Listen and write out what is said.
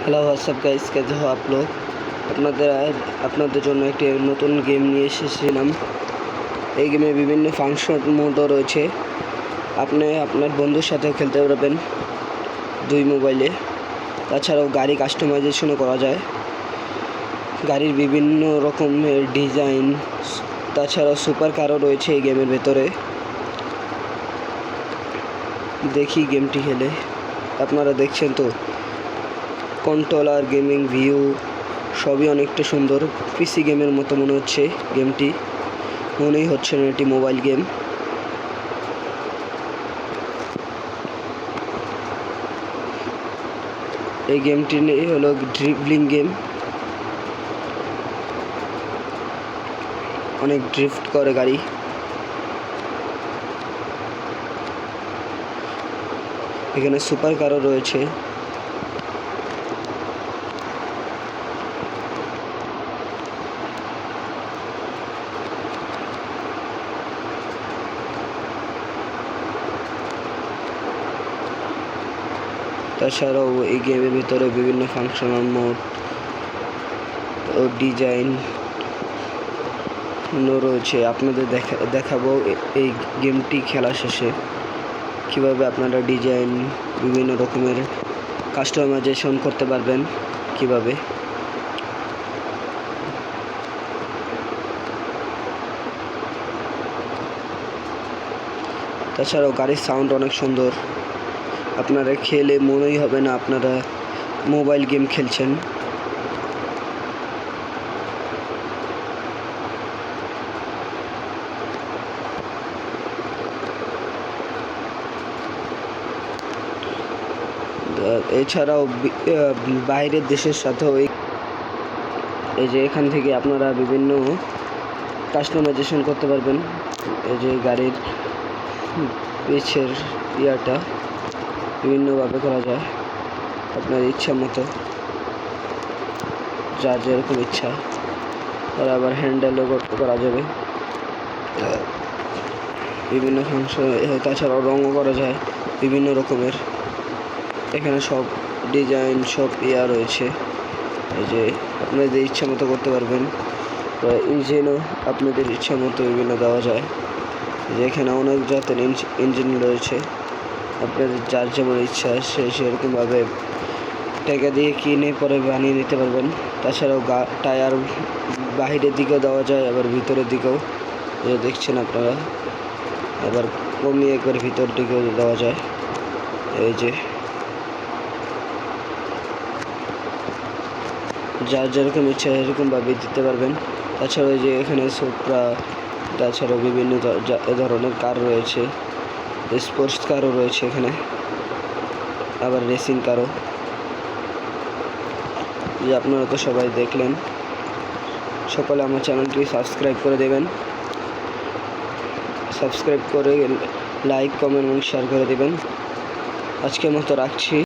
Hello what's up guys, कैसे हो आप लोग। আপনাদের জন্য একটি নতুন গেম নিয়ে এসেছিলাম। এই গেমে বিভিন্ন ফাংশন মোডও রয়েছে। আপনি আপনার বন্ধুর সাথেও খেলতে পারবেন দুই মোবাইলে। তাছাড়াও গাড়ি কাস্টমাইজেশনও করা যায়, গাড়ির বিভিন্ন রকমের ডিজাইন। তাছাড়াও সুপার কারও রয়েছে এই গেমের ভেতরে। দেখি গেমটি খেলে। আপনারা দেখছেন তো, কন্ট্রোলার, গেমিং ভিউ সবই অনেকটা সুন্দর। পিসি গেমের মতো মনে হচ্ছে গেমটি, মনেই হচ্ছে না এটি মোবাইল গেম। এই গেমটি হলো ড্রিবলিং গেম। অনেক ড্রিফট করে গাড়ি। এখানে সুপার কারও রয়েছে। তাছাড়াও এই গেমের ভিতরে বিভিন্ন ফাংশনাল মোড ও ডিজাইন রয়েছে। আপনাদের দেখাবো এই গেমটি খেলা শেষে কিভাবে আপনারা ডিজাইন বিভিন্ন রকমের কাস্টমাইজেশন করতে পারবেন কিভাবে। তাছাড়াও গাড়ির সাউন্ড অনেক সুন্দর। আপনারা খেলে মনেই হবে না আপনারা মোবাইল গেম খেলছেন। এছাড়াও বাইরের দেশের সাথেও এই যে এখান থেকে আপনারা বিভিন্ন কাস্টমাইজেশন করতে পারবেন। এই যে গাড়ির পিছের ইয়াটা বিভিন্নভাবে করা যায় আপনার ইচ্ছা মতো, যার যেরকম ইচ্ছা। আর আবার হ্যান্ডেলও করা যাবে বিভিন্ন ফাংশন। তাছাড়াও রঙও করা যায় বিভিন্ন রকমের। এখানে সব ডিজাইন সব রয়েছে। এই যে আপনাদের ইচ্ছা মতো করতে পারবেন। ইঞ্জিনও আপনাদের ইচ্ছা মতো বিভিন্ন দেওয়া যায়। যে এখানে অনেক জাতের ইঞ্জিন রয়েছে। আপনাদের যার যেমন ইচ্ছা সেরকমভাবে টাকা দিয়ে কিনে পরে বানিয়ে নিতে পারবেন। তাছাড়াও টায়ার বাহিরের দিকেও দেওয়া যায়, আবার ভিতরের দিকেও দেখছেন আপনারা। আবার কমিয়ে একবার ভিতর দিকেও দেওয়া যায়। এই যে যার যেরকম ইচ্ছা এরকমভাবে দিতে পারবেন। তাছাড়াও যে এখানে সুপ্রা, তাছাড়াও বিভিন্ন ধরনের কার রয়েছে। স্পোর্টস কারও রয়েছে এখানে, আবার রেসিং কারও। যে আপনারা তো সবাই দেখলেন। সকলে আমার চ্যানেলটি সাবস্ক্রাইব করে দেবেন। সাবস্ক্রাইব করে লাইক, কমেন্ট এবং শেয়ার করে দেবেন। আজকের মতো রাখছি।